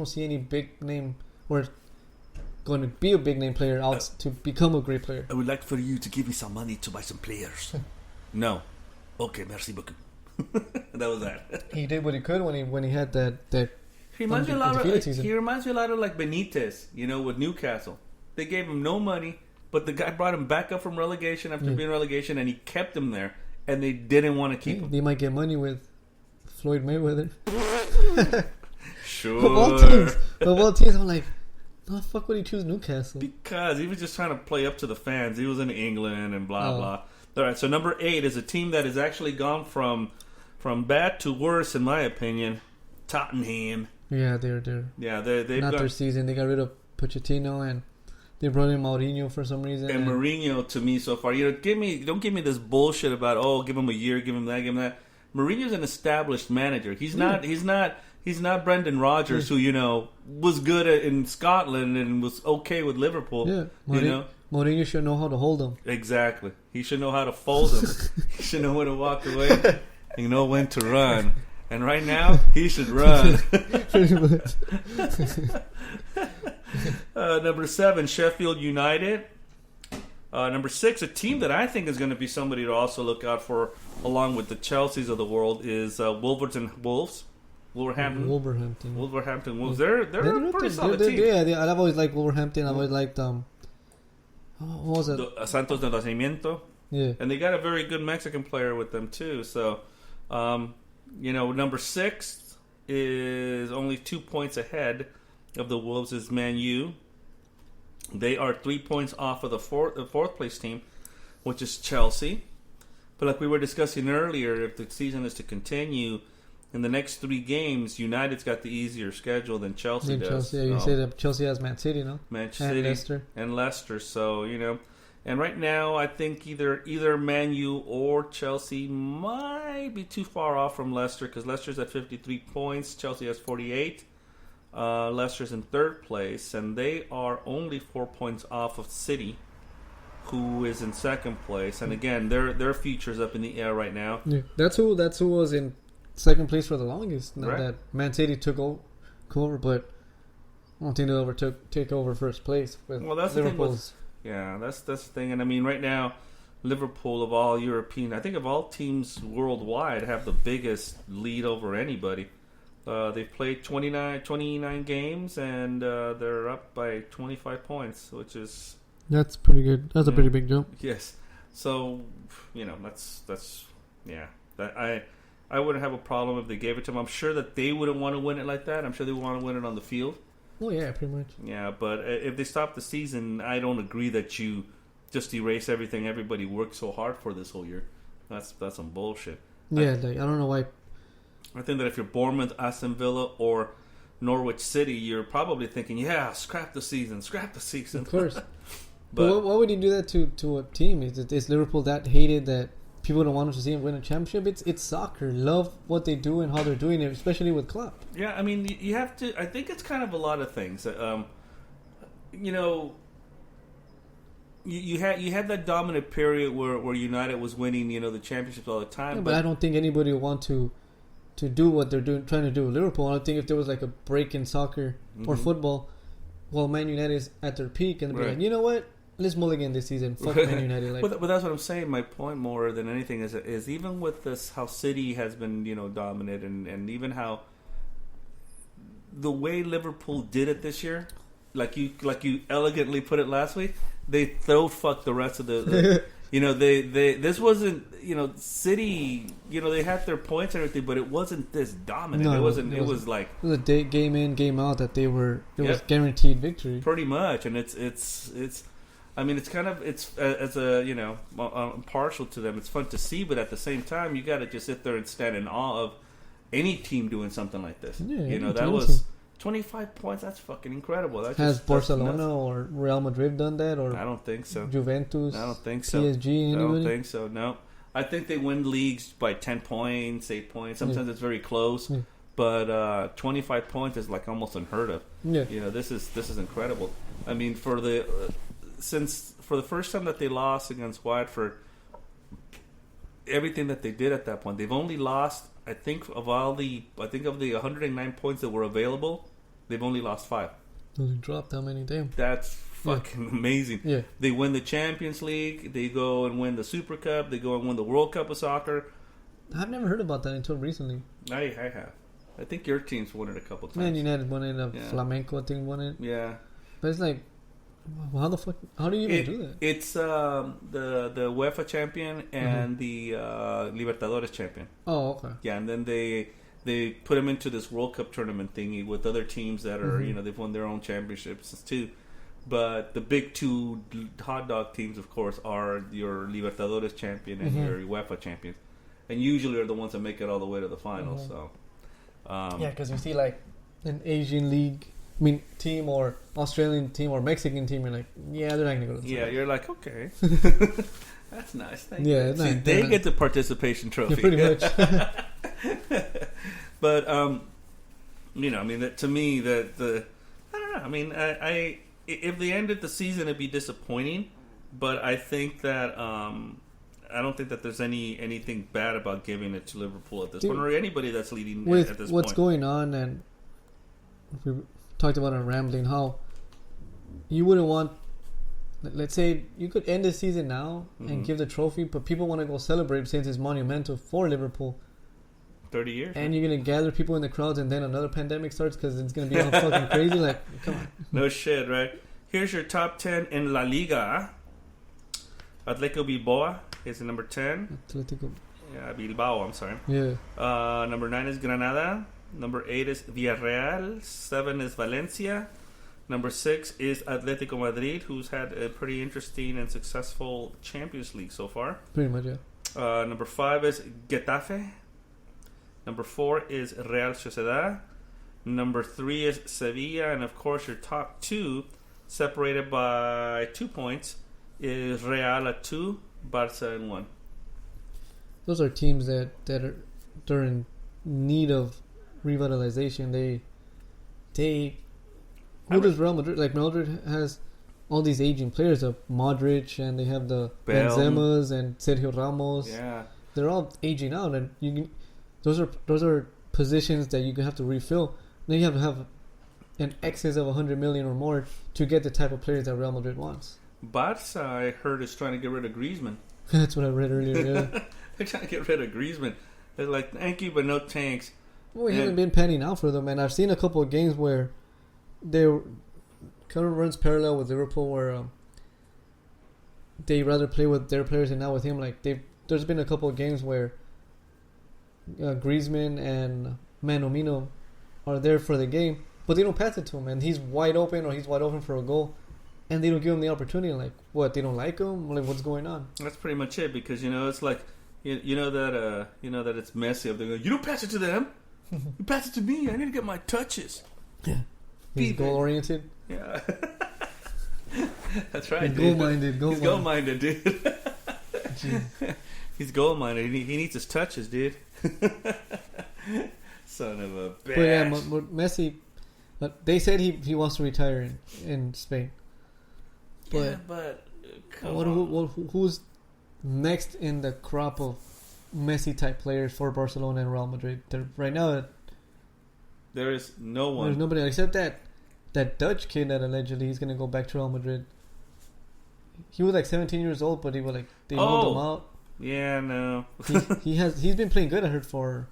don't see any big name or going to be a big name player out to become a great player. I would like for you to give me some money to buy some players. No. Okay, merci beaucoup. That was that. He did what he could when he had that. He reminds me a lot of like Benitez, with Newcastle. They gave him no money, but the guy brought him back up from relegation after being relegation, and he kept him there, and they didn't want to keep him. They might get money with Floyd Mayweather. Sure. Of all teams, I'm like, no, fuck would he choose Newcastle? Because he was just trying to play up to the fans. He was in England and blah, blah. All right, so number 8 is a team that has actually gone from bad to worse, in my opinion. Tottenham. Yeah, they've not their season. They got rid of Pochettino and they brought in Mourinho for some reason. And Mourinho, to me, so far, don't give me this bullshit about give him a year, give him that. Mourinho's an established manager. He's not Brendan Rodgers, who was good in Scotland and was okay with Liverpool. Yeah, Mourinho should know how to hold them. Exactly. He should know how to fold them. He should know when to walk away and know when to run. And right now, he should run. Pretty much. Number 7, Sheffield United. Number 6, a team that I think is going to be somebody to also look out for, along with the Chelseas of the world, is Wolverhampton Wolves. Wolverhampton Wolves. They're a pretty solid team. Yeah, I've always liked Wolverhampton. I've always liked what was it? Santos de Nacimiento. Yeah, and they got a very good Mexican player with them too. So, number 6 is only 2 points ahead of the Wolves is Man U. They are 3 points off of the fourth place team, which is Chelsea. But like we were discussing earlier, if the season is to continue, in the next 3 games, United's got the easier schedule than Chelsea does. You say that Chelsea has Man City, no? And Leicester. So, and right now, I think either Man U or Chelsea might be too far off from Leicester, because Leicester's at 53 points, Chelsea has 48. Leicester's in 3rd place, and they are only 4 points off of City, who is in 2nd place. And again, their future's up in the air right now. Yeah, that's who was in 2nd place for the longest. Now that Man City took over, but I don't think they'll ever take over 1st place. Well, that's Liverpool's. That's the thing. And I mean, right now, Liverpool of all European, I think of all teams worldwide, have the biggest lead over anybody. They've played 29 games, and they're up by 25 points, which is... That's pretty good. That's a pretty big jump. Yes. So, I wouldn't have a problem if they gave it to them. I'm sure that they wouldn't want to win it like that. I'm sure they would want to win it on the field. Oh, yeah, pretty much. Yeah, but if they stop the season, I don't agree that you just erase everything everybody worked so hard for this whole year. That's some bullshit. Yeah, I don't know why. I think that if you're Bournemouth, Aston Villa, or Norwich City, you're probably thinking, scrap the season. Of course. But why would you do that to a team? Is Liverpool that hated that people don't want to see them win a championship? It's soccer. Love what they do and how they're doing it, especially with Klopp. Yeah, I mean, you have to... I think it's kind of a lot of things. You had that dominant period where United was winning, the championships all the time. Yeah, but I don't think anybody would want to do what they're trying to do with Liverpool. I don't think if there was like a break in soccer or football, Man United is at their peak, and they'd be like, you know what? Let's mulligan this season. Fuck Man United. But that's what I'm saying. My point more than anything is even with this, how City has been, dominant, and even how the way Liverpool did it this year, like you elegantly put it last week, they fucked the rest of the this wasn't, City, they had their points and everything, but it wasn't this dominant. No, it wasn't. It was like it was a game in, game out that they were. It was guaranteed victory. Pretty much, and it's. I mean, it's as a I'm partial to them. It's fun to see, but at the same time, you got to just sit there and stand in awe of any team doing something like this. Yeah, that was 25 points. That's fucking incredible. Has Barcelona or Real Madrid done that? Or I don't think so. Juventus? I don't think so. PSG? Anybody? I don't think so. No, I think they win leagues by 10 points, 8 points. Sometimes it's very close. Yeah. But 25 points is like almost unheard of. Yeah. This is incredible. I mean, for the first time that they lost against Watford, everything that they did at that point, they've only lost, I think of the 109 points that were available, They've only lost 5. They dropped that many, damn. That's fucking amazing. Yeah. They win the Champions League. They go and win the Super Cup. They go and win the World Cup of soccer. I've never heard about that until recently. I have. I think your team's won it a couple times. Man United won it. Flamenco, I think, won it. Yeah. But it's like, how the fuck? How do you even do that? It's the UEFA champion and the Libertadores champion. Oh, okay. Yeah, and then they put them into this World Cup tournament thingy with other teams that are they've won their own championships too. But the big 2 hot dog teams, of course, are your Libertadores champion and your UEFA champions, and usually are the ones that make it all the way to the finals. So. Yeah, because you see like an Asian league, team or Australian team or Mexican team, you're like, yeah, they're not going to go to the Yeah, you're like, okay. That's nice. Thank you. Yeah, see, they get the participation trophy. Yeah, pretty much. But, to me, I don't know. If they ended the season, it'd be disappointing. But I think that... I don't think that there's anything bad about giving it to Liverpool at this point, or anybody that's leading at this point. What's going on, and we talked about in Rambling, how you wouldn't want, let's say, you could end the season now and give the trophy, but people want to go celebrate since it's monumental for Liverpool. 30 years. And you're going to gather people in the crowds, and then another pandemic starts because it's going to be all fucking crazy. Like, come on. No shit, right? Here's your top 10 in La Liga. Atletico Bilbao is number 10. Bilbao, I'm sorry. Yeah. Number 9 is Granada. Number 8 is Villarreal. 7 is Valencia. Number 6 is Atletico Madrid, who's had a pretty interesting and successful Champions League so far. Pretty much, yeah. Number 5 is Getafe. Number 4 is Real Sociedad. Number 3 is Sevilla. And, of course, your top 2, separated by 2 points, is Real at 2, Barca at 1. Those are teams that they're in need of revitalization. Who does Real Madrid? Like, Madrid has all these aging players, of Modric, and they have the Benzema's and Sergio Ramos. Yeah, they're all aging out, and those are positions that you have to refill. Then you have to have an excess of 100 million or more to get the type of players that Real Madrid wants. Barca, I heard, is trying to get rid of Griezmann. That's what I read earlier. Yeah. They're trying to get rid of Griezmann. They're like, thank you, but no thanks. Well, he hasn't been panning out for them, and I've seen a couple of games where they kind of runs parallel with Liverpool, where they rather play with their players and not with him. Like, there's been a couple of games where Griezmann and Manomino are there for the game, but they don't pass it to him, and he's wide open for a goal, and they don't give him the opportunity. Like, what? They don't like him? Like, what's going on? That's pretty much it, because it's like you know that it's Messi. They're going, you don't pass it to them. You pass it to me. I need to get my touches. Yeah, he's goal oriented. Yeah, that's right. Goal minded. He's goal minded, dude. He's goal minded. He needs his touches, dude. Son of a bitch. But yeah, Messi. They said he wants to retire in Spain. But yeah, but who's next in the crop of Messi type players for Barcelona and Real Madrid? Right now, there is no one. There's nobody except that Dutch kid that allegedly he's gonna go back to Real Madrid. He was like 17 years old, but they loaned him out. Yeah, no. he's been playing good, I heard, for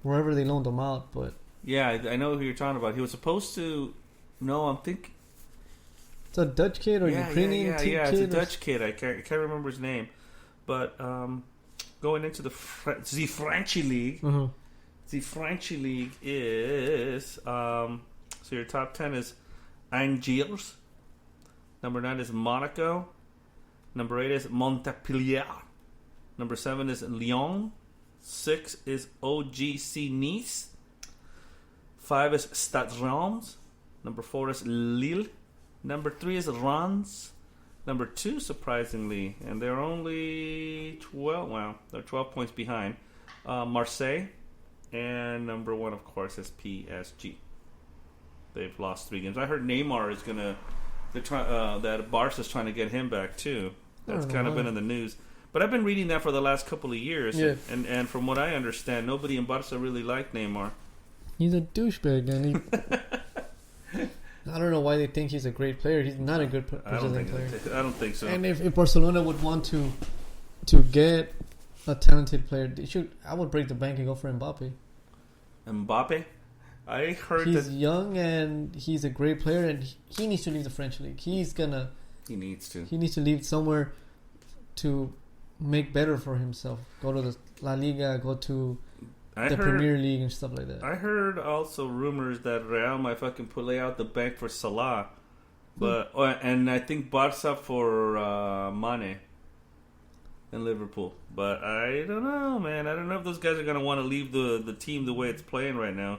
wherever they loaned him out. But yeah, I know who you're talking about. He was supposed to. No, I'm thinking. It's a Dutch kid or Ukrainian kid. Yeah, it's a Dutch kid. I can't remember his name, but going into the Frenchy League. Mm-hmm. The Frenchy League is so your top 10 is Angers. Number 9 is Monaco. Number 8 is Montpellier. Number 7 is Lyon. 6 is OGC Nice. 5 is Stade Reims. Number 4 is Lille. Number 3 is Reims. Number 2, surprisingly, and they're only 12. Well, they're 12 points behind. Marseille. And number 1, of course, is PSG. They've lost 3 games. I heard Neymar is gonna. That Barca's trying to get him back too. That's kind of been in the news. But I've been reading that for the last couple of years, and from what I understand, nobody in Barca really liked Neymar. He's a douchebag, and why they think he's a great player. He's not a good Brazilian player. I don't think so. And if Barcelona would want to get a talented player, I would break the bank and go for Mbappe. Mbappe? I heard he's young and he's a great player, and he needs to leave the French league. He needs to leave somewhere to make better for himself. Go to the La Liga, go to the Premier League and stuff like that. I heard also rumors that Real might fucking lay out the bank for Salah, and I think Barca for Mane in Liverpool. But I don't know, man. I don't know if those guys are gonna want to leave the team the way it's playing right now.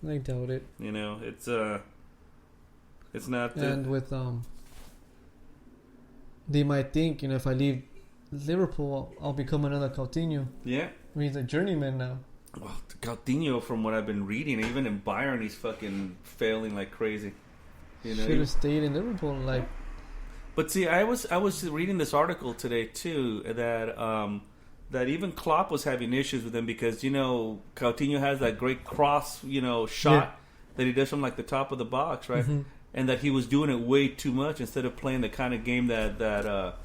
I doubt it. You know, it's not. And with they might think, if I leave Liverpool, I'll become another Coutinho. Yeah, I mean, he's a journeyman now. Well, Coutinho, from what I've been reading, even in Bayern, he's fucking failing like crazy. Should have stayed in Liverpool, like. But see, I was reading this article today too that even Klopp was having issues with him because Coutinho has that great cross shot that he does from like the top of the box, right? Mm-hmm. And that he was doing it way too much instead of playing the kind of game that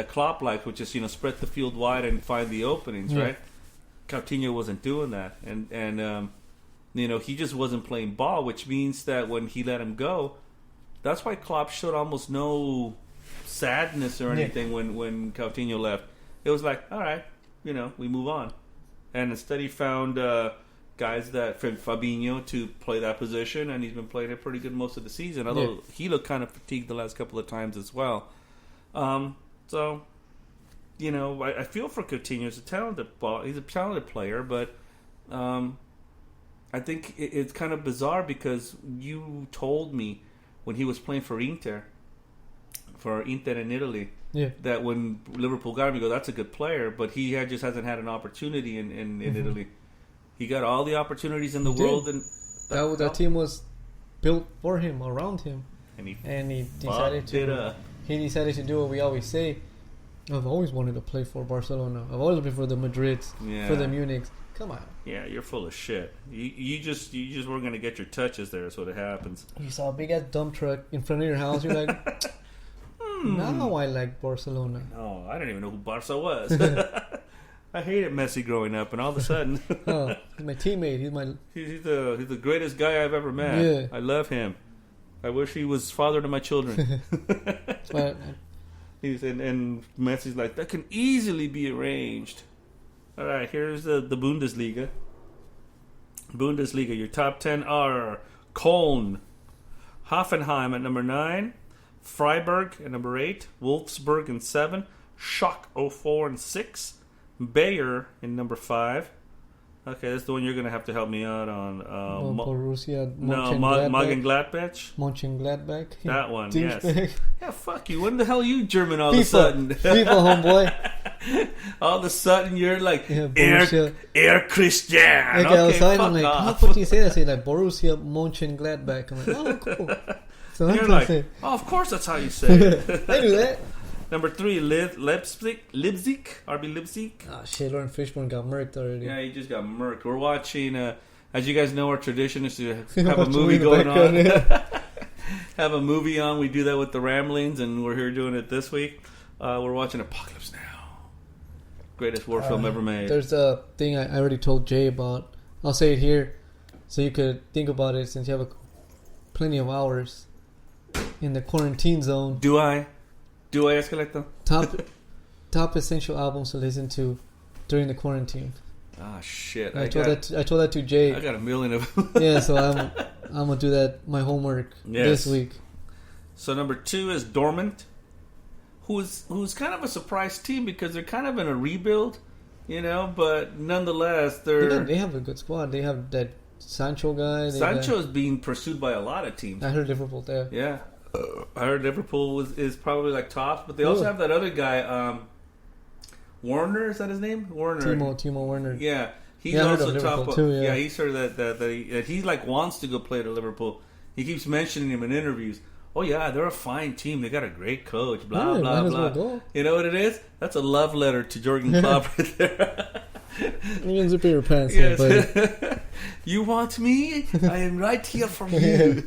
Klopp likes, which is spread the field wide and find the openings, right? Coutinho wasn't doing that, and he just wasn't playing ball, which means that when he let him go, that's why Klopp showed almost no sadness or anything when Coutinho left. It was like, all right, we move on, and instead he found guys that Fabinho to play that position, and he's been playing it pretty good most of the season. Although he looked kind of fatigued the last couple of times as well. So. I feel for Coutinho. He's a talented player, but I think it's kind of bizarre because you told me when he was playing for Inter in Italy, that when Liverpool got him, you go, that's a good player, but he just hasn't had an opportunity in Italy. He got all the opportunities in the world, and that team was built for him, around him, and he decided to do what we always say. I've always wanted to play for Barcelona. I've always been for the Madrids, for the Munichs. Come on. Yeah, you're full of shit. You just weren't gonna get your touches there. That's what it happens. You saw a big ass dump truck in front of your house. You're like, now I like Barcelona. No, I didn't even know who Barca was. I hated Messi growing up, and all of a sudden, he's my teammate. He's the greatest guy I've ever met. Yeah. I love him. I wish he was father to my children. But, and Messi's like, that can easily be arranged. All right, here's the Bundesliga. Your top 10 are Köln, Hoffenheim at number 9, Freiburg at number 8, Wolfsburg in 7, Schalke 04 and 6, Bayer in number 5. Okay, that's the one you're going to have to help me out on. Borussia Mönchengladbach. Mönchengladbach. That one, yes. Yeah, fuck you. When the hell are you German all of a sudden? FIFA, homeboy. All of a sudden you're like, Air Christian. Okay, outside, I'm like, how could you say that? I say like Borussia Mönchengladbach. I'm like, oh, cool. So you're like, oh, of course that's how you say it. I do that. Number 3, Leipzig, RB Leipzig. Oh shit, Lauren Fishburne got murked already. Yeah, he just got murked. We're watching, as you guys know, our tradition is to have a movie going on. Have a movie on. We do that with the Ramblings, and we're here doing it this week. We're watching Apocalypse Now. Greatest war film ever made. There's a thing I already told Jay about. I'll say it here so you could think about it since you have plenty of hours in the quarantine zone. Do I escalate them? Top essential albums to listen to during the quarantine. Ah, shit. I told that to Jay. I got a million of them. Yeah, so I'm gonna do that, my homework this week. So number 2 is Dortmund, who's kind of a surprise team because they're kind of in a rebuild, but nonetheless they have a good squad. They have that Sancho guy. Sancho is being pursued by a lot of teams. I heard Liverpool there. Yeah. I heard Liverpool is probably like top, but they also have that other guy, Werner. Is that his name? Werner. Timo Werner. Yeah, he's also top. Too, yeah, he's heard that he like wants to go play to Liverpool. He keeps mentioning him in interviews. Oh yeah, they're a fine team. They got a great coach. Blah blah blah. You know what it is? That's a love letter to Jurgen Klopp right there. You can zip your pants. Yes. You want me? I am right here for you.